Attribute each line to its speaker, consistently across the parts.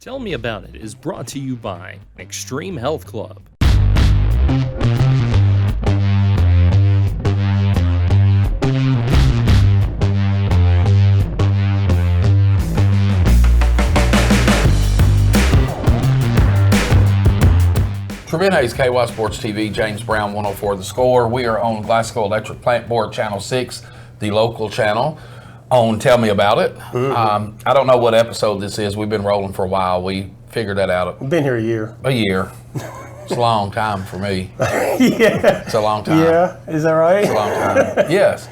Speaker 1: Tell Me About It is brought to you by Extreme Health Club.
Speaker 2: Trojanettes, KY Sports TV, James Brown, 104 The Score. We are on Glasgow Electric Plant Board, Channel 6, the local channel, on Tell Me About It. I don't know what episode this is. We've been rolling for a while. We figured that out.
Speaker 3: We've been here a year.
Speaker 2: A year. It's a long time for me.
Speaker 3: Yeah.
Speaker 2: It's a long time.
Speaker 3: Yeah, is that right?
Speaker 2: It's a long time. Yes.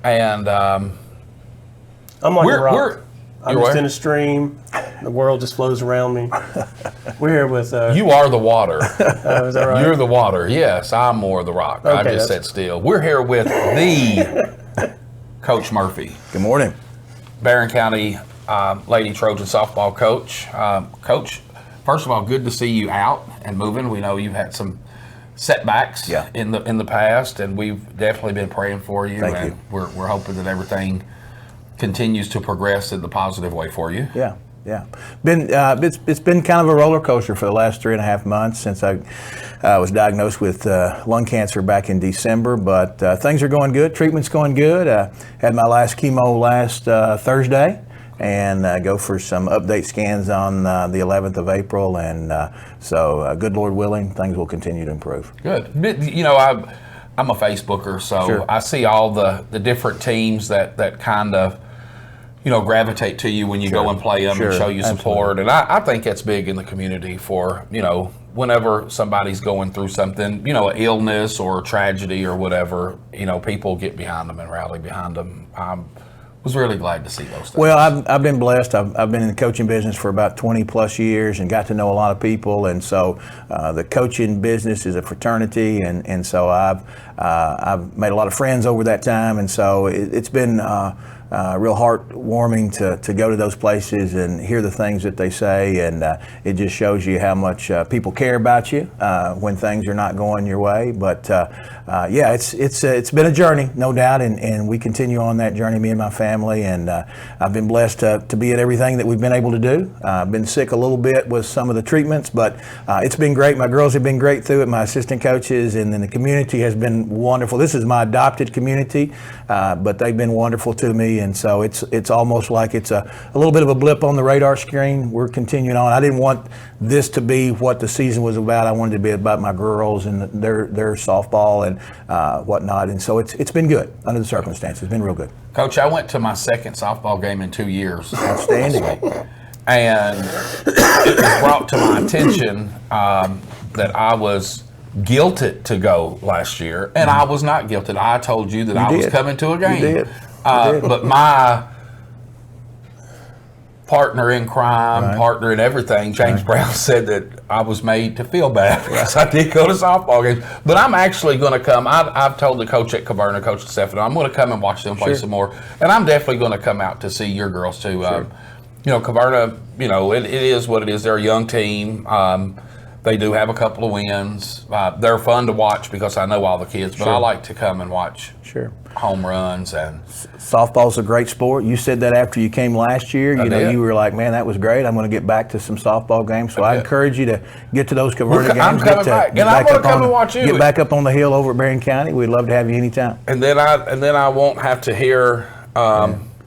Speaker 2: And
Speaker 3: I'm like a rock. I'm just in a stream. The world just flows around me. We're here with...
Speaker 2: you are the water.
Speaker 3: Is that right?
Speaker 2: You're the water. Yes, I'm more the rock.
Speaker 3: Okay,
Speaker 2: I just sat still. We're here with the Coach Murphy.
Speaker 4: Good morning.
Speaker 2: Barren County Lady Trojan softball coach. Coach, first of all, good to see you out and moving. We know you've had some setbacks in the past, and we've definitely been praying for you.
Speaker 4: Thank you.
Speaker 2: We're hoping that everything continues to progress in the positive way for you.
Speaker 4: Yeah. It's been kind of a roller coaster for the last 3.5 months since I was diagnosed with lung cancer back in December, but things are going good. Treatment's going good. Had my last chemo last Thursday, and go for some update scans on the 11th of April, and so good Lord willing, things will continue to improve.
Speaker 2: Good. You know, I'm a Facebooker, so
Speaker 4: Sure.
Speaker 2: I see all the different teams that kind of, you know, gravitate to you when you go and play them and show you support.
Speaker 4: Absolutely.
Speaker 2: And I think that's big in the community for, you know, whenever somebody's going through something, you know, illness or tragedy or whatever, you know, people get behind them and rally behind them. I was really glad to see those things.
Speaker 4: Well, I've been blessed. I've been in the coaching business for about 20 plus years and got to know a lot of people. And so the coaching business is a fraternity. And so I've made a lot of friends over that time. And so it's been real heartwarming to go to those places and hear the things that they say, and it just shows you how much people care about you when things are not going your way. But yeah, it's been a journey, no doubt, and we continue on that journey, me and my family, and I've been blessed to be at everything that we've been able to do. I've been sick a little bit with some of the treatments, but it's been great. My girls have been great through it, my assistant coaches, and then the community has been wonderful. This is my adopted community, but they've been wonderful to me. And so it's almost like it's a little bit of a blip on the radar screen. We're continuing on. I didn't want this to be what the season was about. I wanted it to be about my girls and their softball and whatnot. And so it's been good under the circumstances. It's been real good.
Speaker 2: Coach, I went to my second softball game in 2 years.
Speaker 4: Outstanding.
Speaker 2: And it was brought to my attention that I was guilted to go last year, and I was not guilted. I told you that I was coming to a game.
Speaker 4: You did.
Speaker 2: But my partner in crime, partner in everything, James Brown, said that I was made to feel bad because I did go to softball games. But I'm actually going to come. I've told the coach at Caverna, Coach Stefano, I'm going to come and watch them play some more. And I'm definitely going to come out to see your girls too. You know, Caverna, you know, it is what it is. They're a young team. They do have a couple of wins. They're fun to watch because I know all the kids, but I like to come and watch home runs. And
Speaker 4: softball's a great sport. You said that after you came last year. You were like, man, that was great. I'm going to get back to some softball games. So I encourage you to get to those Caverna games.
Speaker 2: I'm coming back. And I'm going to come and watch you.
Speaker 4: Get back up on the hill over at Barren County. We'd love to have you anytime.
Speaker 2: And then I won't have to hear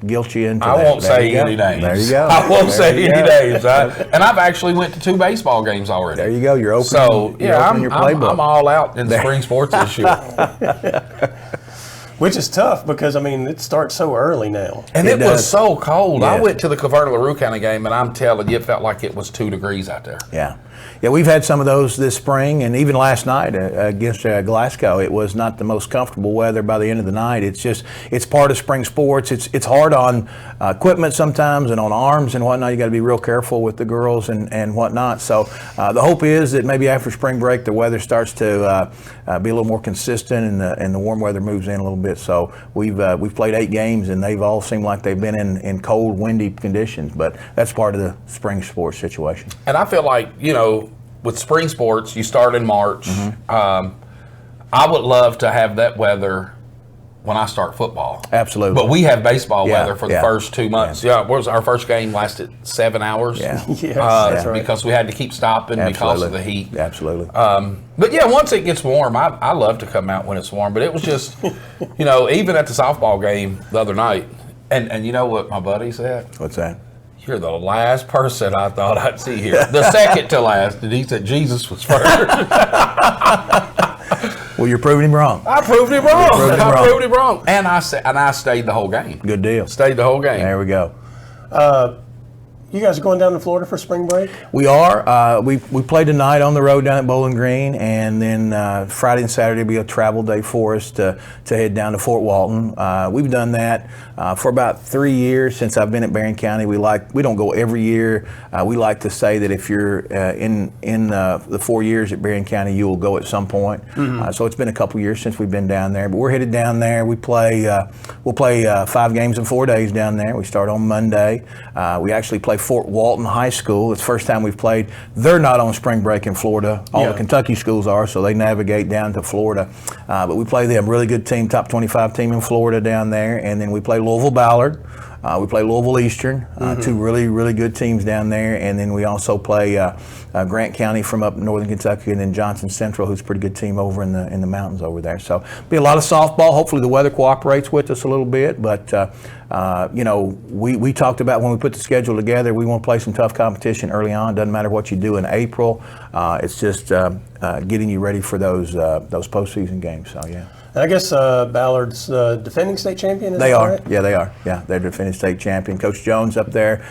Speaker 4: guilt you into
Speaker 2: I
Speaker 4: that.
Speaker 2: won't say any names.
Speaker 4: There you go.
Speaker 2: I won't say any names. And I've actually went to 2 baseball games already.
Speaker 4: There you go. You're open.
Speaker 2: So
Speaker 4: I'm your playbook.
Speaker 2: I'm all out in spring sports this year.
Speaker 3: Which is tough because, I mean, it starts so early now.
Speaker 2: And it was so cold.
Speaker 4: Yeah.
Speaker 2: I went to the Caverna LaRue County game, and I'm telling you, it felt like it was 2 degrees out there.
Speaker 4: Yeah, we've had some of those this spring, and even last night against Glasgow, it was not the most comfortable weather by the end of the night. It's part of spring sports. It's hard on equipment sometimes and on arms and whatnot. You got to be real careful with the girls and whatnot. So the hope is that maybe after spring break, the weather starts to be a little more consistent and the warm weather moves in a little bit. So we've played 8 games, and they've all seemed like they've been in cold, windy conditions. But that's part of the spring sports situation.
Speaker 2: And I feel like, you know, with spring sports, you start in March. I would love to have that weather when I start football.
Speaker 4: Absolutely.
Speaker 2: But we have baseball weather for the
Speaker 4: yeah.
Speaker 2: first 2 months. Yeah, what was our first game lasted 7 hours?
Speaker 4: Yeah.
Speaker 3: Yes, that's right.
Speaker 2: Because we had to keep stopping because of the heat.
Speaker 4: Absolutely.
Speaker 2: But yeah, once it gets warm, I love to come out when it's warm. But it was just, even at the softball game the other night, and you know what my buddy said?
Speaker 4: What's that?
Speaker 2: You're the last person I thought I'd see here. The second to last. And he said Jesus was first.
Speaker 4: Well, you're proving him wrong.
Speaker 2: I proved him wrong. I proved him wrong. And I stayed the whole game.
Speaker 4: Good deal.
Speaker 2: Stayed the whole game.
Speaker 4: There we go.
Speaker 3: You guys are going down to Florida for spring break?
Speaker 4: We are. We play tonight on the road down at Bowling Green, and then Friday and Saturday will be a travel day for us to head down to Fort Walton. We've done that for about 3 years since I've been at Barren County. We don't go every year. We like to say that if you're in the 4 years at Barren County, you will go at some point. So it's been a couple years since we've been down there, but we're headed down there. We'll play 5 games in 4 days down there. We start on Monday. We actually play Fort Walton High School. It's the first time we've played. They're not on spring break in Florida. All the Kentucky schools are, so they navigate down to Florida. But we play them, really good team, top 25 team in Florida down there. And then we play Louisville Ballard. We play Louisville Eastern, 2 really, really good teams down there. And then we also play Grant County from up northern Kentucky, and then Johnson Central, who's a pretty good team over in the mountains over there. So be a lot of softball. Hopefully the weather cooperates with us a little bit. But, we talked about when we put the schedule together, we want to play some tough competition early on. Doesn't matter what you do in April. It's just getting you ready for those postseason games. So, yeah.
Speaker 3: And I guess Ballard's defending state champion, is
Speaker 4: They
Speaker 3: that
Speaker 4: are.
Speaker 3: right?
Speaker 4: Yeah, they are. Yeah, they're defending state champion. Coach Jones up there,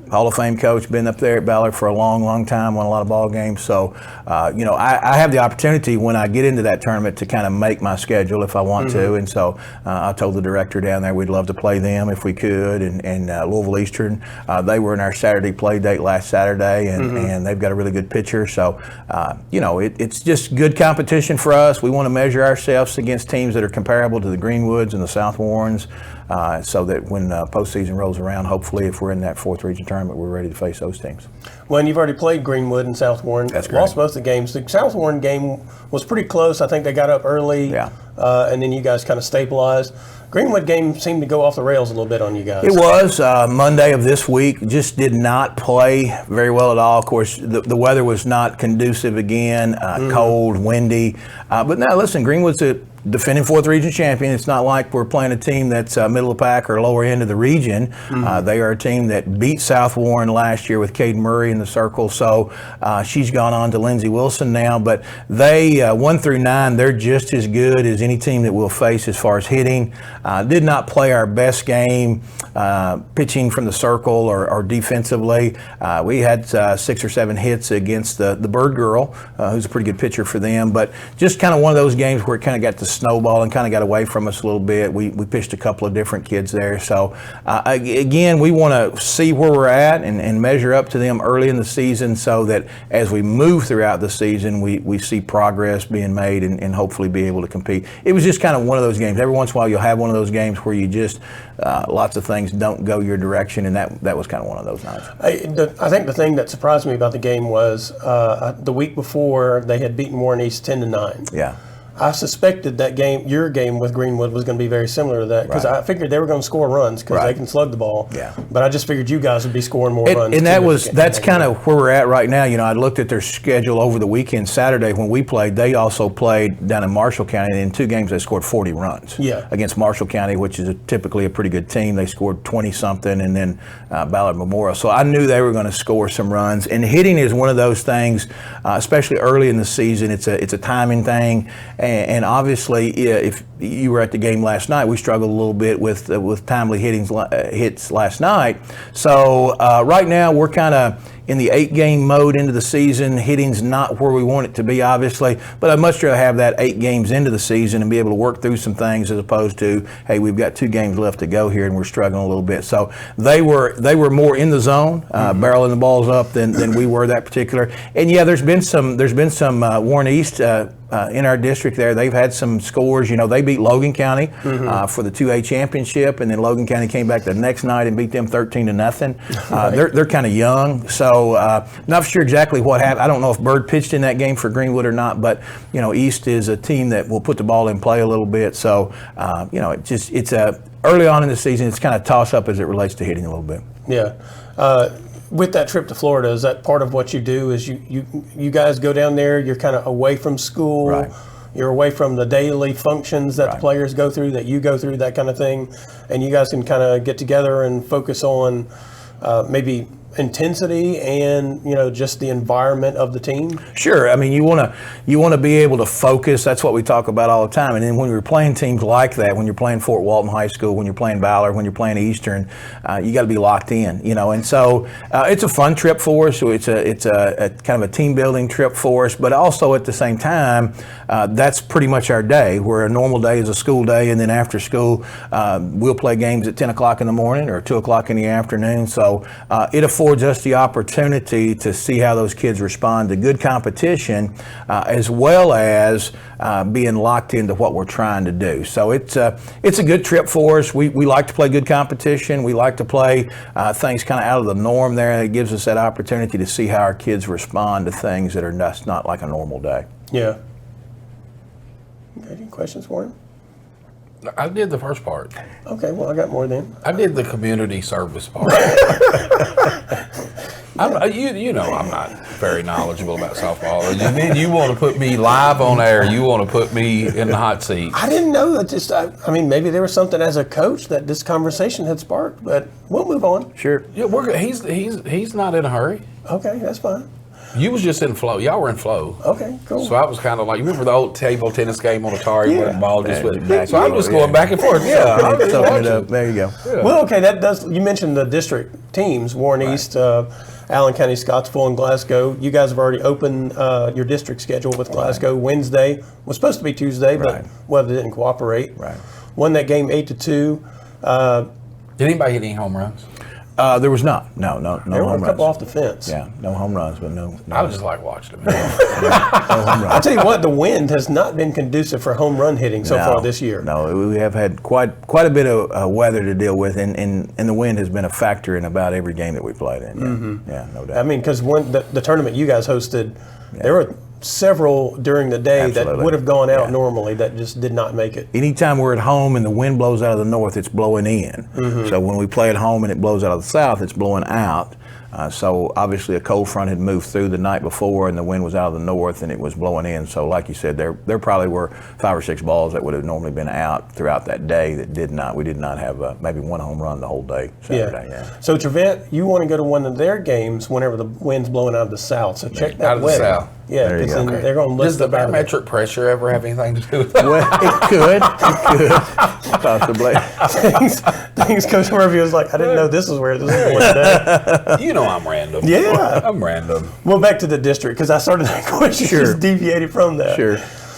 Speaker 4: Hall of Fame coach, been up there at Ballard for a long, long time, won a lot of ball games. So, I have the opportunity when I get into that tournament to kind of make my schedule if I want to. And so I told the director down there we'd love to play them if we could. And Louisville Eastern, they were in our Saturday play date last Saturday, and they've got a really good pitcher. So, it's just good competition for us. We want to measure ourselves against teams that are comparable to the Greenwoods and the South Warrens, so that when postseason rolls around, hopefully if we're in that 4th region tournament, we're ready to face those teams.
Speaker 3: Well, and you've already played Greenwood and South Warren.
Speaker 4: That's correct.
Speaker 3: Lost both the games. The South Warren game was pretty close. I think they got up early, and then you guys kind of stabilized. Greenwood game seemed to go off the rails a little bit on you guys.
Speaker 4: It was Monday of this week. Just did not play very well at all. Of course, the weather was not conducive again, cold, windy. But now, listen, Greenwood's a defending 4th region champion. It's not like we're playing a team that's middle of the pack or lower end of the region. They are a team that beat South Warren last year with Cade Murray in the circle. So she's gone on to Lindsey Wilson now. But they 1 through 9, they're just as good as any team that we'll face as far as hitting. Did not play our best game pitching from the circle or defensively. We had 6 or 7 hits against the Bird Girl, who's a pretty good pitcher for them. But just kind of one of those games where it kind of got to snowball and kind of got away from us a little bit. We pitched a couple of different kids there. So, again, we want to see where we're at and measure up to them early in the season so that as we move throughout the season, we see progress being made and hopefully be able to compete. It was just kind of one of those games. Every once in a while, you'll have one of those games where you just, lots of things don't go your direction, and that was kind of one of those nights.
Speaker 3: I think the thing that surprised me about the game was the week before they had beaten Warren East 10-9.
Speaker 4: Yeah.
Speaker 3: I suspected that game, your game with Greenwood, was going to be very similar to that because I figured they were going to score runs because they can slug the ball. Yeah. But I just figured you guys would be scoring more runs.
Speaker 4: And that's kind of where we're at right now. I looked at their schedule over the weekend. Saturday when we played, they also played down in Marshall County. And in 2 games, they scored 40 runs against Marshall County, which is typically a pretty good team. They scored 20-something, and then Ballard Memorial. So I knew they were going to score some runs. And hitting is one of those things, especially early in the season. It's a timing thing. And obviously, if you were at the game last night, we struggled a little bit with timely hits last night. So right now, we're kind of in the 8-game mode into the season. Hitting's not where we want it to be, obviously, but I'd much rather have that 8 games into the season and be able to work through some things as opposed to, hey, we've got 2 games left to go here and we're struggling a little bit. So they were more in the zone, barreling the balls up than we were that particular. And yeah, there's been some Warren East in our district there. They've had some scores. They beat Logan County for the 2A championship, and then Logan County came back the next night and beat them 13-0. They're kind of young, so so not sure exactly what happened. I don't know if Bird pitched in that game for Greenwood or not, but East is a team that will put the ball in play a little bit. So it's early on in the season, it's kind of toss up as it relates to hitting a little bit.
Speaker 3: Yeah. With that trip to Florida, is that part of what you do? Is you guys go down there? You're kind of away from school.
Speaker 4: Right.
Speaker 3: You're away from the daily functions that the players go through, that you go through, that kind of thing, and you guys can kind of get together and focus on maybe intensity and just the environment of the team.
Speaker 4: Sure. I mean, you want to be able to focus. That's what we talk about all the time. And then when you're playing teams like that, when you're playing Fort Walton High School, when you're playing Ballard, when you're playing Eastern, you got to be locked in. And so it's a fun trip for us. It's a kind of a team building trip for us. But also at the same time, that's pretty much our day. Where a normal day is a school day, and then after school, we'll play games at 10 o'clock in the morning or 2 o'clock in the afternoon. So it affords us the opportunity to see how those kids respond to good competition, as well as being locked into what we're trying to do. So it's a good trip for us. We like to play good competition. We like to play things kind of out of the norm there. It gives us that opportunity to see how our kids respond to things that are just not like a normal day.
Speaker 3: Yeah. Any questions for him?
Speaker 2: I did the first part.
Speaker 3: Okay, well, I got more then.
Speaker 2: I did the community service part. I'm not very knowledgeable about softball. And then you want to put me live on air. You want to put me in the hot seat.
Speaker 3: I didn't know that. I mean, maybe there was something as a coach that this conversation had sparked, but we'll move on.
Speaker 4: Sure.
Speaker 2: Yeah, he's not in a hurry.
Speaker 3: Okay, that's fine.
Speaker 2: You was just in flow. Y'all were in flow.
Speaker 3: Okay, cool.
Speaker 2: So I was kind of like, you remember the old table tennis game on Atari where the ball just went?
Speaker 4: Exactly.
Speaker 2: So I'm just going back and forth. Yeah, I was
Speaker 4: Soaking it up.
Speaker 2: watching.
Speaker 4: There you go.
Speaker 2: Yeah.
Speaker 3: Well, okay, that does. You mentioned the district teams, Warren East, Allen County, Scottsville, and Glasgow. You guys have already opened your district schedule with Glasgow. Wednesday was supposed to be Tuesday, but weather didn't cooperate.
Speaker 4: Right.
Speaker 3: Won that game 8-2.
Speaker 2: Did anybody hit any home runs?
Speaker 4: There was not. No
Speaker 3: There were
Speaker 4: home
Speaker 3: a couple
Speaker 4: runs.
Speaker 3: off the fence.
Speaker 4: Yeah, no home runs, but no
Speaker 2: I was just like watching them.
Speaker 4: no home runs.
Speaker 3: I'll tell you what, the wind has not been conducive for home run hitting so far this year.
Speaker 4: No, we have had quite a bit of weather to deal with, and the wind has been a factor in about every game that we played in. Yeah, no doubt.
Speaker 3: I mean, because the tournament you guys hosted, there were several during the day
Speaker 4: Absolutely.
Speaker 3: that would have gone out normally that just did not make it.
Speaker 4: Anytime we're at home and the wind blows out of the north, it's blowing in. So when we play at home and it blows out of the south, it's blowing out. So obviously a cold front had moved through the night before, and the wind was out of the north and it was blowing in. So like you said, there probably were 5 or 6 balls that would have normally been out throughout that day that did not. We did not have maybe one home run the whole day Saturday. Yeah.
Speaker 3: So Trevent, you want to go to one of their games whenever the wind's blowing out of the south. So check that
Speaker 2: Out of the
Speaker 3: weather.
Speaker 2: south.
Speaker 3: Yeah,
Speaker 4: There you
Speaker 3: because
Speaker 4: go.
Speaker 3: they're going to
Speaker 2: Does
Speaker 3: list
Speaker 2: the
Speaker 3: about it.
Speaker 2: barometric pressure ever have anything to do with that?
Speaker 4: Well, it could, possibly.
Speaker 3: Things Coach Murphy was like, I didn't know this is where this is going today.
Speaker 2: You know I'm random.
Speaker 3: Yeah.
Speaker 2: I'm random.
Speaker 3: Well, back to the district, because I started that question, just deviated from that.
Speaker 4: Sure.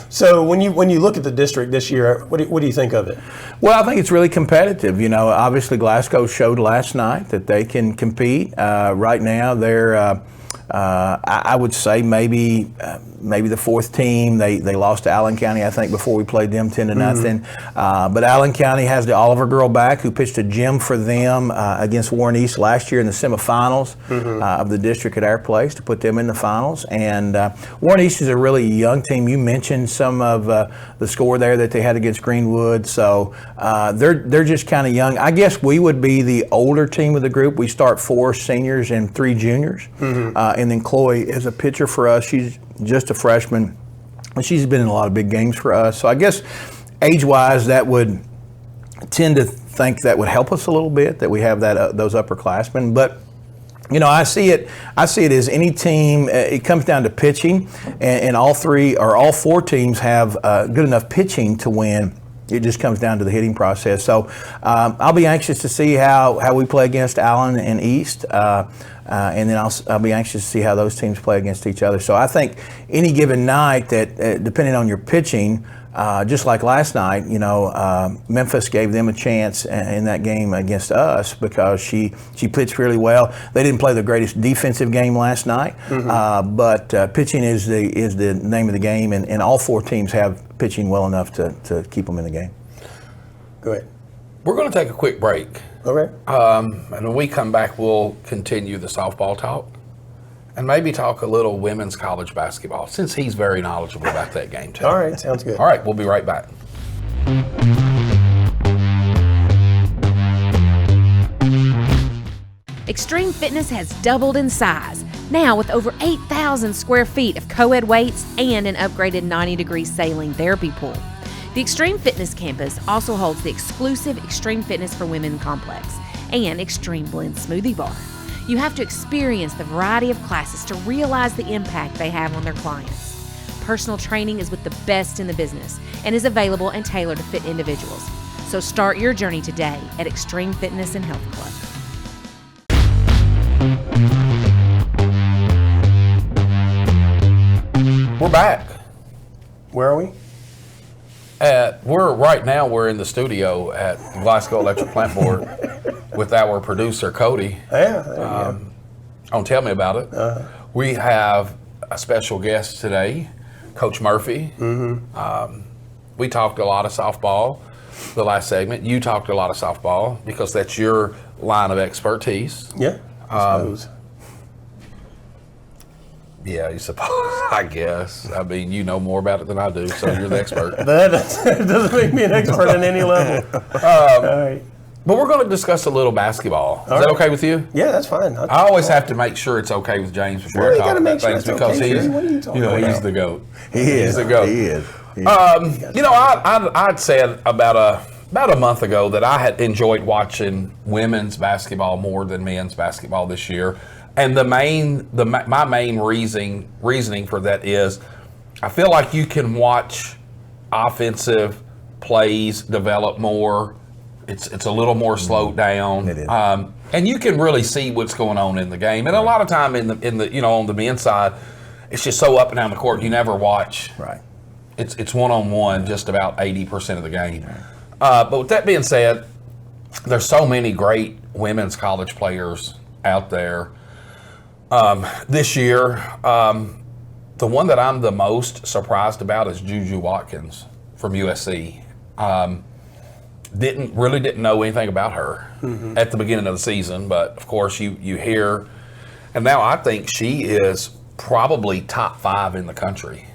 Speaker 3: So when you look at the district this year, what do you think of it?
Speaker 4: Well, I think it's really competitive. Obviously Glasgow showed last night that they can compete. Right now, they're I would say maybe the 4th team. They lost to Allen County, I think, before we played them 10-0. But Allen County has the Oliver girl back, who pitched a gem for them against Warren East last year in the semifinals of the district at our place to put them in the finals. And Warren East is a really young team. You mentioned some of the score there that they had against Greenwood. So they're just kind of young. I guess we would be the older team of the group. We start 4 seniors and 3 juniors. And then Chloe is a pitcher for us. She's just a freshman. She's been in a lot of big games for us. So I guess age-wise, that would tend to think that would help us a little bit, that we have that those upperclassmen. But I see it as any team. It comes down to pitching, and all 4 teams have good enough pitching to win. It just comes down to the hitting process. So I'll be anxious to see how we play against Allen and East, and then I'll be anxious to see how those teams play against each other. So I think any given night that, depending on your pitching, just like last night, Memphis gave them a chance in that game against us because she pitched really well. They didn't play the greatest defensive game last night, but pitching is the name of the game, and all 4 teams have pitching well enough to keep them in the game.
Speaker 3: Go ahead.
Speaker 2: We're going to take a quick break.
Speaker 3: Okay.
Speaker 2: And when we come back, we'll continue the softball talk. and maybe talk a little women's college basketball, since he's very knowledgeable about that game too.
Speaker 3: All right, sounds good.
Speaker 2: All right, we'll be right back.
Speaker 5: Extreme Fitness has doubled in size, now with over 8,000 square feet of co-ed weights and an upgraded 90-degree saline therapy pool. The Extreme Fitness campus also holds the exclusive Extreme Fitness for Women complex and Extreme Blend smoothie bar. You have to experience the variety of classes to realize the impact they have on their clients. Personal training is with the best in the business and is available and tailored to fit individuals. So start your journey today at Extreme Fitness and Health Club.
Speaker 2: We're back.
Speaker 3: Where are we?
Speaker 2: We're in the studio at Glasgow Electric Plant Board with our producer Cody.
Speaker 3: Yeah.
Speaker 2: Tell me about it. We have a special guest today, Coach Murphy. We talked a lot of softball the last segment. You talked a lot of softball because that's your line of expertise.
Speaker 3: Yeah, I suppose.
Speaker 2: Yeah, you suppose, I guess. I mean, you know more about it than I do, so you're the expert.
Speaker 3: That doesn't make me an expert at any level. All right.
Speaker 2: But we're going to discuss a little basketball. Is that okay with you?
Speaker 3: Yeah, that's fine.
Speaker 2: I always have to make sure it's okay with James before I talk about things because he's,
Speaker 3: what are you talking about?
Speaker 2: he's the GOAT.
Speaker 4: He's
Speaker 2: the GOAT.
Speaker 4: He is.
Speaker 2: I'd said about a month ago that I had enjoyed watching women's basketball more than men's basketball this year. And my main reasoning for that is I feel like you can watch offensive plays develop more. It's a little more slowed down.
Speaker 4: It is.
Speaker 2: And you can really see what's going on in the game. And a lot of time in the on the men's side, it's just so up and down the court. You never watch.
Speaker 4: Right.
Speaker 2: It's one-on-one just about 80% of the game. But with that being said, there's so many great women's college players out there. This year, the one that I'm the most surprised about is Juju Watkins from USC. Didn't know anything about her at the beginning of the season, but of course you hear, and now I think she is probably top 5 in the country.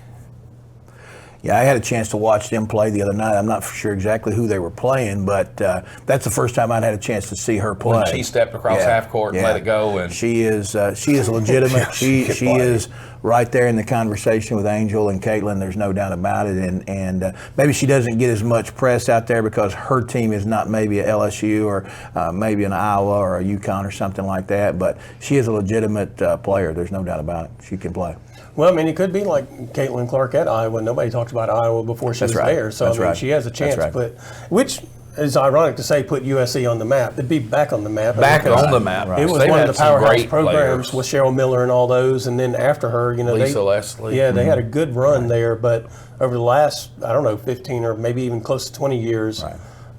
Speaker 4: Yeah, I had a chance to watch them play the other night. I'm not for sure exactly who they were playing, but that's the first time I'd had a chance to see her play.
Speaker 2: When she stepped across half court and let it go, and
Speaker 4: she is legitimate. she is right there in the conversation with Angel and Caitlin. There's no doubt about it. And maybe she doesn't get as much press out there because her team is not maybe a LSU or maybe an Iowa or a UConn or something like that. But she is a legitimate player. There's no doubt about it. She can play.
Speaker 3: Well, I mean, it could be like Caitlin Clark at Iowa. Nobody talked about Iowa before she was there. So, I mean, she has a chance to put, which is ironic to say, put USC on the map. It'd be back on the map.
Speaker 2: Back on the map.
Speaker 3: It was one of the powerhouse programs with Cheryl Miller and all those. And then after her,
Speaker 2: Lisa Leslie.
Speaker 3: Yeah, they had a good run there. But over the last, 15 or maybe even close to 20 years,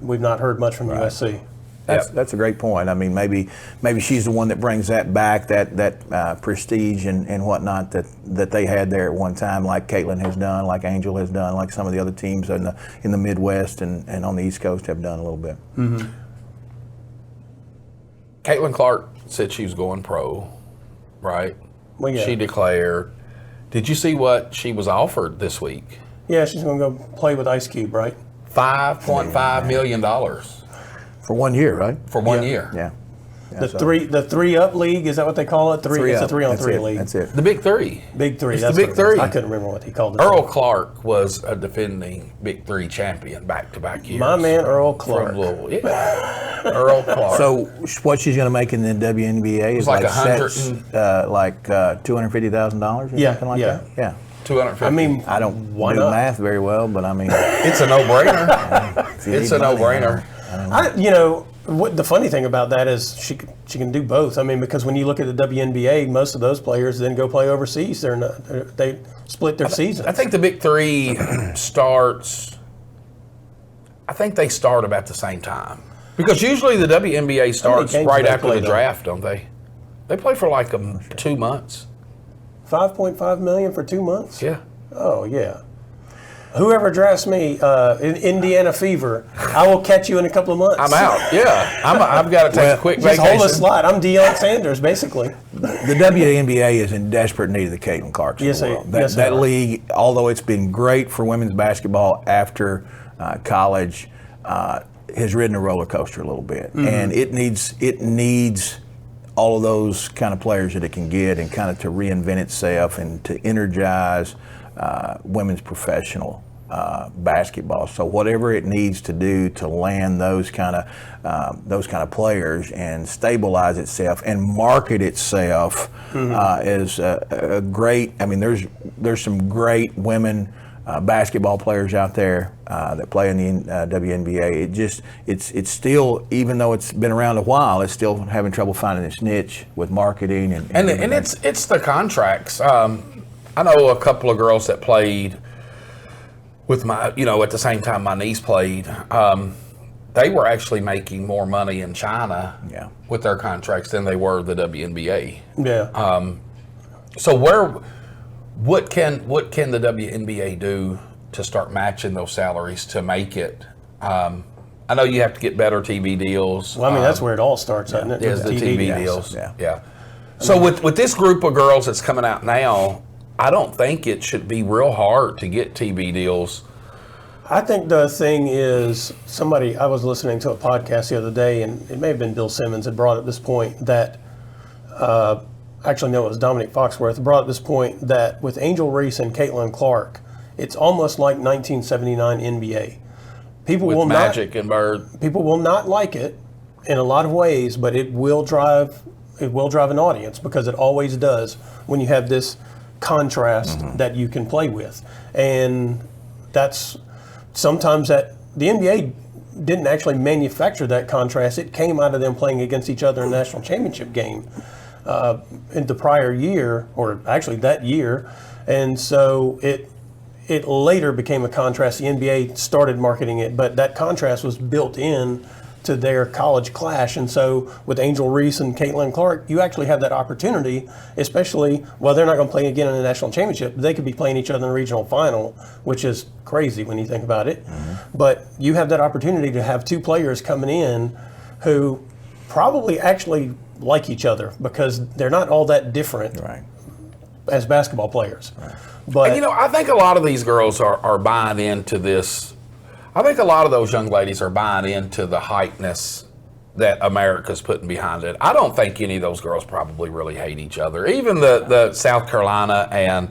Speaker 3: we've not heard much from USC.
Speaker 4: That's a great point. I mean, maybe she's the one that brings that back, that prestige and whatnot that they had there at one time, like Caitlin has done, like Angel has done, like some of the other teams in the Midwest and on the East Coast have done a little bit.
Speaker 3: Mm-hmm.
Speaker 2: Caitlin Clark said she was going pro, right?
Speaker 3: Well, yeah.
Speaker 2: She declared. Did you see what she was offered this week?
Speaker 3: Yeah, she's going to go play with Ice Cube, right?
Speaker 2: $5.5 million.
Speaker 4: For 1 year, right?
Speaker 2: For 1 year.
Speaker 4: Yeah.
Speaker 3: The three up league, is that what they call it? It's a 3-on-3 league.
Speaker 4: That's it.
Speaker 2: The Big Three.
Speaker 3: Big Three.
Speaker 2: It's
Speaker 3: that's
Speaker 2: the Big Three.
Speaker 3: I couldn't remember what he called it.
Speaker 2: Earl Clark was a defending Big Three champion back-to-back years.
Speaker 3: My man Earl Clark.
Speaker 2: From Louisville. Yeah. Earl Clark.
Speaker 4: So what she's going to make in the WNBA is
Speaker 2: like
Speaker 4: $250,000 or something like that? Yeah.
Speaker 2: 250.
Speaker 3: I mean,
Speaker 4: I don't do math very well, but I mean,
Speaker 2: it's a no-brainer. It's a no-brainer.
Speaker 3: What the funny thing about that is she can do both. I mean, because when you look at the WNBA, most of those players then go play overseas. They split their season.
Speaker 2: I think the Big Three starts. I think they start about the same time because usually the WNBA starts right after the draft, don't they? They play for like 2 months.
Speaker 3: $5.5 million for 2 months.
Speaker 2: Yeah.
Speaker 3: Oh yeah. Whoever drafts me, in Indiana Fever, I will catch you in a couple of months.
Speaker 2: I'm out. Yeah, I've got to take a quick vacation.
Speaker 3: Just hold a slide. I'm Deion Sanders, basically.
Speaker 4: the WNBA is in desperate need of the Caitlin Clarks of the world. That league, although it's been great for women's basketball after college, has ridden a roller coaster a little bit, and it needs all of those kind of players that it can get, and kind of to reinvent itself and to energize women's professional basketball. So whatever it needs to do to land those kind of players and stabilize itself and market itself is a great. I mean, there's some great women basketball players out there that play in the WNBA. It's still, even though it's been around a while, it's still having trouble finding its niche with marketing and
Speaker 2: it's the contracts. I know a couple of girls that played with my, at the same time my niece played. They were actually making more money in China with their contracts than they were the WNBA.
Speaker 3: Yeah.
Speaker 2: So what can the WNBA do to start matching those salaries to make it? I know you have to get better TV deals.
Speaker 3: Well, I mean, that's where it all starts, isn't it?
Speaker 2: Is the TV deals.
Speaker 4: Yeah.
Speaker 2: So with this group of girls that's coming out now, I don't think it should be real hard to get TV deals.
Speaker 3: I think the thing is, I was listening to a podcast the other day, and it may have been Bill Simmons that brought up this point that, actually no, it was Dominic Foxworth, brought up this point that with Angel Reese and Caitlin Clark, it's almost like 1979 NBA. People
Speaker 2: with
Speaker 3: will
Speaker 2: Magic and Bird.
Speaker 3: People will not like it in a lot of ways, but it will drive an audience, because it always does when you have this contrast that you can play with. And that's sometimes that the NBA didn't actually manufacture that contrast. It came out of them playing against each other in the national championship game in the prior year, or actually that year. And so it later became a contrast. The NBA started marketing it, but that contrast was built in to their college clash. And so with Angel Reese and Caitlin Clark, you actually have that opportunity, especially, well, they're not going to play again in the national championship. They could be playing each other in the regional final, which is crazy when you think about it. But you have that opportunity to have two players coming in who probably actually like each other, because they're not all that different as basketball players. But
Speaker 2: And, I think a lot of these girls are buying into this. I think a lot of those young ladies are buying into the hypeness that America's putting behind it. I don't think any of those girls probably really hate each other. Even the South Carolina and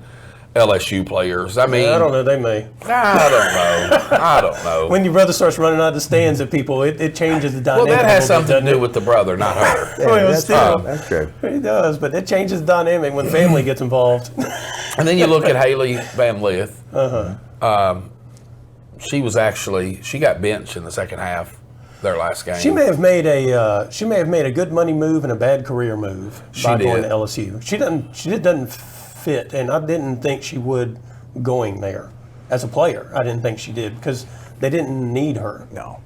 Speaker 2: LSU players. I mean,
Speaker 3: I don't know. They may.
Speaker 2: I don't know.
Speaker 3: When your brother starts running out of the stands at people, it changes the dynamic.
Speaker 2: Well, that has
Speaker 3: a little bit,
Speaker 2: something to do with the brother, not her.
Speaker 4: That's true.
Speaker 3: It does, but it changes the dynamic when family gets involved.
Speaker 2: And then you look at Haley Van Lith. She got benched in the second half their last game.
Speaker 3: She may have made a good money move and a bad career move by going to LSU. She doesn't fit, and I didn't think she would going there as a player. I didn't think she did, because they didn't need her.
Speaker 4: No.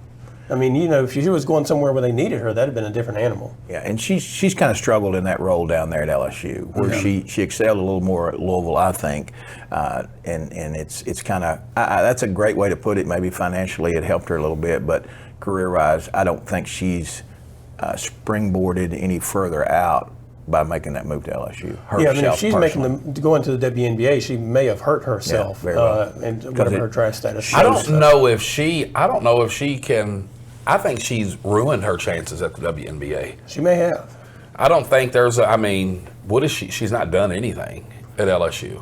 Speaker 3: I mean, if she was going somewhere where they needed her, that'd have been a different animal.
Speaker 4: Yeah, and she's kind of struggled in that role down there at LSU, where she excelled a little more at Louisville, I think, and it's kind of that's a great way to put it. Maybe financially it helped her a little bit, but career-wise, I don't think she's springboarded any further out by making that move to LSU.
Speaker 3: Yeah, I mean, if she's going to the WNBA, she may have hurt herself and whatever her draft status.
Speaker 2: I don't know if she can. I think she's ruined her chances at the WNBA.
Speaker 3: She may have.
Speaker 2: I don't think what is she? She's not done anything at LSU.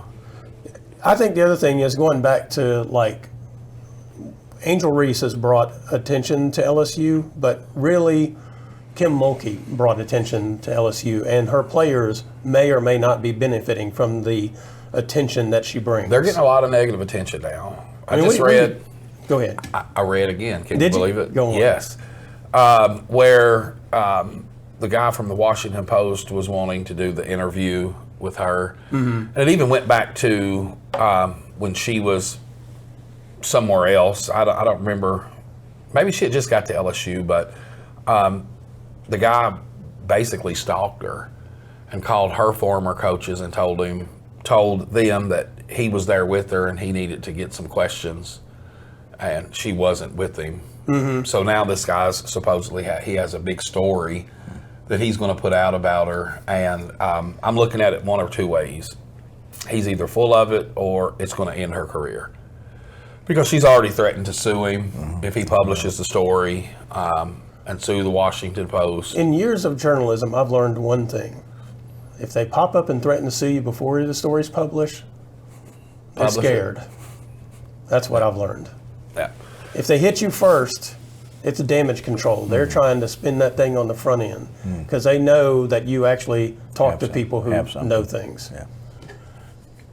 Speaker 3: I think the other thing is, going back to, like, Angel Reese has brought attention to LSU, but really Kim Mulkey brought attention to LSU, and her players may or may not be benefiting from the attention that she brings.
Speaker 2: They're getting a lot of negative attention now. I just read.
Speaker 3: Go ahead.
Speaker 2: I read again. Can
Speaker 3: Did
Speaker 2: you believe
Speaker 3: you?
Speaker 2: it?
Speaker 3: Go on.
Speaker 2: Yes. Where the guy from the Washington Post was wanting to do the interview with her. And it even went back to when she was somewhere else. I don't remember. Maybe she had just got to LSU, but the guy basically stalked her and called her former coaches and told them that he was there with her and he needed to get some questions, and she wasn't with him. So now this guy's supposedly he has a big story that he's going to put out about her, and I'm looking at it one or two ways. He's either full of it or it's going to end her career, because she's already threatened to sue him if he publishes the story, and sue the Washington Post.
Speaker 3: In years of journalism, I've learned one thing. If they pop up and threaten to sue you before the story's published, they're scared. That's what I've learned.
Speaker 2: Yeah.
Speaker 3: If they hit you first, it's damage control. They're trying to spin that thing on the front end because they know that you actually talk to people who know things.
Speaker 4: Yeah.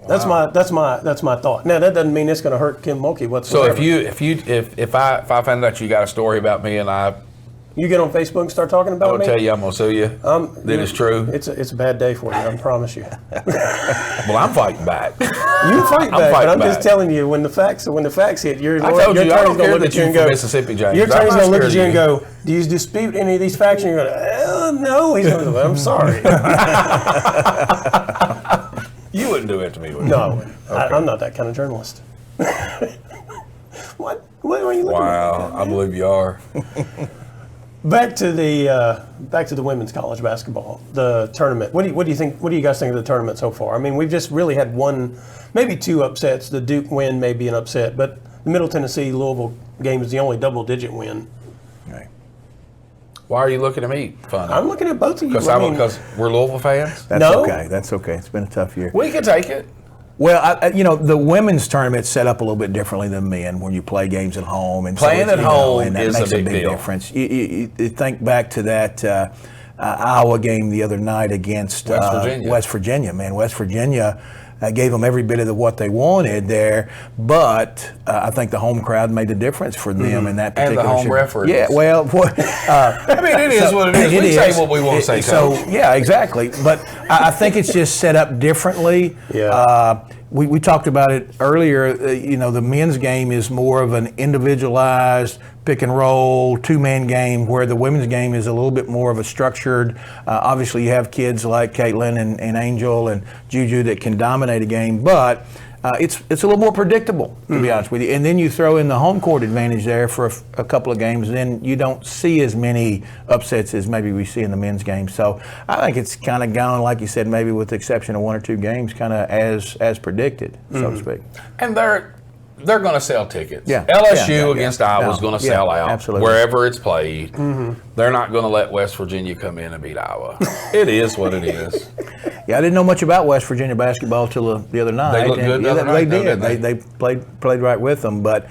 Speaker 3: That's my thought. Now that doesn't mean it's going to hurt Kim Mulkey whatsoever.
Speaker 2: So if I find out you got a story about me and
Speaker 3: you get on Facebook and start talking about me,
Speaker 2: tell you I'm gonna sue you. That it's true.
Speaker 3: It's a bad day for you. I promise you.
Speaker 2: Well, I'm fighting back.
Speaker 3: You fight back, but I'm just telling you when the facts hit, your attorney's going to look at you and go,
Speaker 2: Mississippi, James.
Speaker 3: Your attorney's going to look at you and go, do you dispute any of these facts? And you're going, no. He's going to go, I'm sorry.
Speaker 2: You wouldn't do it to me, would you?
Speaker 3: No, I wouldn't. Okay. I'm not that kind of journalist. What are you looking at?
Speaker 2: Wow, I believe you are.
Speaker 3: Back to the women's college basketball, the tournament. What do you think? What do you guys think of the tournament so far? I mean, we've just really had one, maybe two upsets. The Duke win may be an upset, but the Middle Tennessee Louisville game is the only double-digit win.
Speaker 4: Right.
Speaker 2: Why are you looking at me funny?
Speaker 3: I'm looking at both of you.
Speaker 2: Because we're Louisville fans.
Speaker 4: That's
Speaker 3: No.
Speaker 4: okay. That's okay. It's been a tough year.
Speaker 2: We can take it.
Speaker 4: Well, the women's tournament's set up a little bit differently than men, when you play games at home. And
Speaker 2: Playing at home
Speaker 4: and that
Speaker 2: is
Speaker 4: makes
Speaker 2: a big deal.
Speaker 4: difference. You think back to that Iowa game the other night against West Virginia. Man, West Virginia gave them every bit of what they wanted there, but I think the home crowd made a difference for them in that particular.
Speaker 2: And the home referees.
Speaker 4: Yeah, well,
Speaker 2: I mean, it is what it is. We say what we want to say.
Speaker 4: So yeah, exactly. But I think it's just set up differently.
Speaker 3: Yeah.
Speaker 4: We talked about it earlier. The men's game is more of an individualized pick and roll, two-man game, where the women's game is a little bit more of a structured. Obviously, you have kids like Caitlin and Angel and Juju that can dominate a game, but it's a little more predictable, to be honest with you. And then you throw in the home court advantage there for a couple of games, and then you don't see as many upsets as maybe we see in the men's game. So I think it's kind of gone, like you said, maybe with the exception of one or two games, kind of as predicted, so to speak.
Speaker 2: And they're going to sell tickets.
Speaker 4: Yeah.
Speaker 2: LSU against Iowa is going to sell out
Speaker 4: absolutely.
Speaker 2: Wherever it's played. They're not going to let West Virginia come in and beat Iowa. It is what it is.
Speaker 4: Yeah, I didn't know much about West Virginia basketball till the other night.
Speaker 2: They looked good the other night.
Speaker 4: They did. They played right with them, but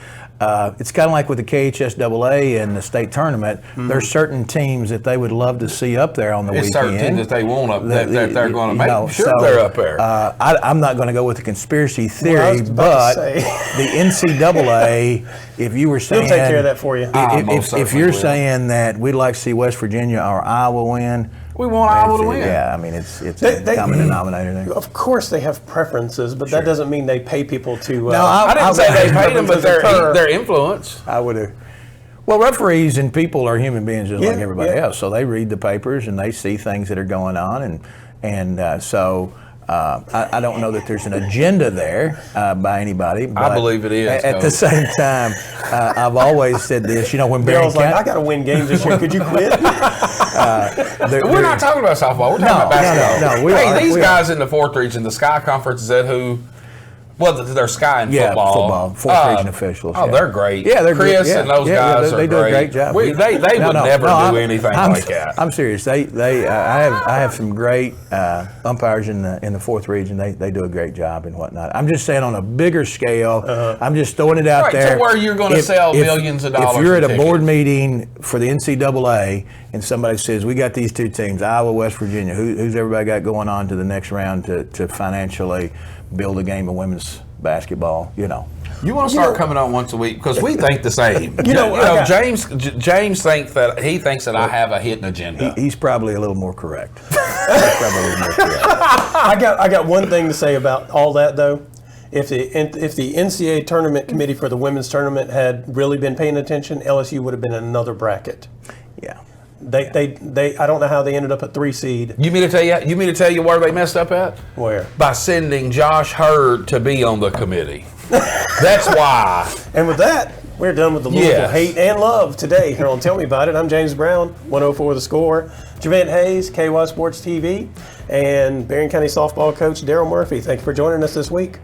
Speaker 4: it's kind of like with the KHSAA and the state tournament. There's certain teams that they would love to see up there on the weekend.
Speaker 2: It's certain teams that they want up that they're going to make sure they're up there.
Speaker 4: I'm not going to go with the conspiracy theory, but the NCAA, if you were saying,
Speaker 3: he'll take care of that for you.
Speaker 4: If you're saying that we'd like to see West Virginia or Iowa win,
Speaker 2: we want Iowa to win.
Speaker 4: Yeah, I mean it's a common denominator there.
Speaker 3: Of course, they have preferences, but that doesn't mean they pay people to.
Speaker 4: No,
Speaker 2: I didn't say they paid them, but their influence.
Speaker 4: I would have. Well, referees and people are human beings just like everybody else, so they read the papers and they see things that are going on, and so. I don't know that there's an agenda there by anybody. But
Speaker 2: I believe it is.
Speaker 4: At the same time, I've always said this. When
Speaker 3: Daryl's like, I got to win games this year. Could you quit?
Speaker 2: We're not talking about softball. We're talking about basketball. These guys in the fourth region, the Sky Conference, is that who? Well, they're Sky and football.
Speaker 4: Fourth region officials.
Speaker 2: Oh, they're great.
Speaker 4: Yeah, they're
Speaker 2: Chris
Speaker 4: great.
Speaker 2: and those guys
Speaker 4: they do a great job.
Speaker 2: They would never do anything like that.
Speaker 4: I'm serious. I have some great umpires in the fourth region. They do a great job and whatnot. I'm just saying on a bigger scale. I'm just throwing it out there.
Speaker 2: To where you're going to sell millions of dollars.
Speaker 4: If you're at a board meeting for the NCAA and somebody says we got these two teams, Iowa, West Virginia, who's everybody got going on to the next round to financially build a game of women's basketball, You
Speaker 2: want to start coming on once a week because we think the same. James thinks that I have a hidden agenda.
Speaker 4: He's probably a little more correct.
Speaker 3: I got one thing to say about all that though. If the NCAA tournament committee for the women's tournament had really been paying attention, LSU would have been in another bracket.
Speaker 4: Yeah.
Speaker 3: They I don't know how they ended up at 3 seed.
Speaker 2: You mean to tell you where they messed up at?
Speaker 3: Where?
Speaker 2: By sending Josh Hurd to be on the committee. That's why.
Speaker 3: And with that, We're done with the Louisville hate and love today here on Tell Me About It. I'm James Brown, 104 The Score. Trevent Hayes, KY Sports TV, and Barren County softball coach Daryl Murphy. Thank you for joining us this week.